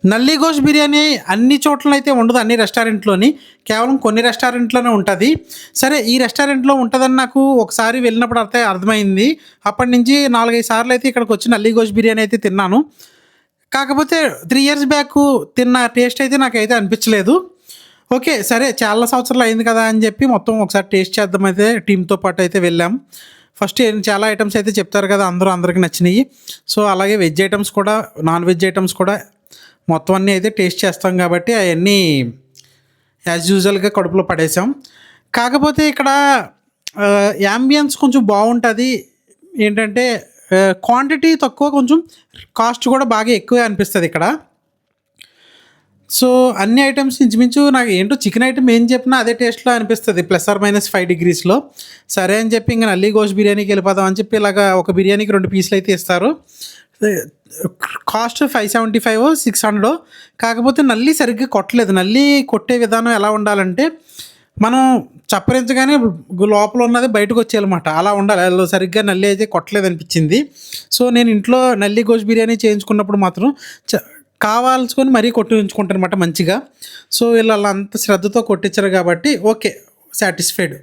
నల్లి గోష్ బిర్యానీ అన్ని చోట్లనైతే ఉండదు, అన్ని రెస్టారెంట్‌లోని. కేవలం కొన్ని రెస్టారెంట్‌లోనే ఉంటది. సరే ఈ రెస్టారెంట్‌లో ఉంటదని నాకు ఒకసారి వెళ్ళినప్పుడు అర్థమైంది. అప్పటినుంచి 4, 5 సార్లయితే ఇక్కడికొచ్చి నల్లి గోష్ బిర్యానీ అయితే తిన్నాను. కాకపోతే 3 ఇయర్స్ బ్యాకు తిన్న టేస్ట్ అయితే నాకైతే అనిపించలేదు. ఓకే. సరే చాలా సంవత్సరాలు అయింది కదా అని చెప్పి మొత్తం ఒకసారి టేస్ట్ చేద్దామైతే టీమ్‌తో పాటయితే వెళ్ళాం. ఫస్ట్ చాలా ఐటెమ్స్ అయితే చెప్తారు కదా! అందరికి నచ్చినియి. సో, అలాగే వెజ్ ఐటెమ్స్ కూడా, నాన్ వెజ్ ఐటెమ్స్ కూడా మొత్తం అన్నీ అయితే టేస్ట్ చేస్తాం కాబట్టి అయన్నీ యాజ్ యూజువల్‌గా కడుపులో పడేసాం. కాకపోతే ఇక్కడ యాంబియన్స్ కొంచెం బావుంటది. ఏంటంటే క్వాంటిటీ తక్కువ, కొంచెం కాస్ట్ కూడా బాగా ఎక్కువే అనిపిస్తదిక్కడ. సో, అన్ని ఐటెమ్స్ ఇంచుమించు నాకు ఏంటో చికెన్ ఐటెమ్ ఏం చెప్పినా అదే టేస్ట్‌లో అనిపిస్తది. +/- 5 డిగ్రీస్‌లో. సరే అని చెప్పి ఇంక నల్లి గోష్ బిర్యానీకి వెళ్ళిపోదాం అని చెప్పి ఇలాగా ఒక బిర్యానీకి 2 పీసులైతే ఇస్తారు. కాస్ట్ 575 600. కాకపోతే నల్లి సరిగ్గా కొట్టలేదు. నల్లి కొట్టే విధానం ఎలా ఉండాలంటే, మనం చప్పరించగానే లోపల ఉన్నది బయటకొచ్చేయాలమాట. అలా ఉండాలి. ఆళ్ళు సరిగ్గా నల్లి అయితే కొట్టలేదనిపించింది. సో, నేను ఇంట్లో నల్లి గోష్ బిర్యానీ చేయించుకున్నప్పుడు మాత్రం కావాల్సుకొని మరీ కొట్టించుకుంటానమాట మంచిగా. సో, వీళ్ళు అంత శ్రద్ధతో కొట్టించరు కాబట్టి ఓకే. సాటిస్ఫైడ్.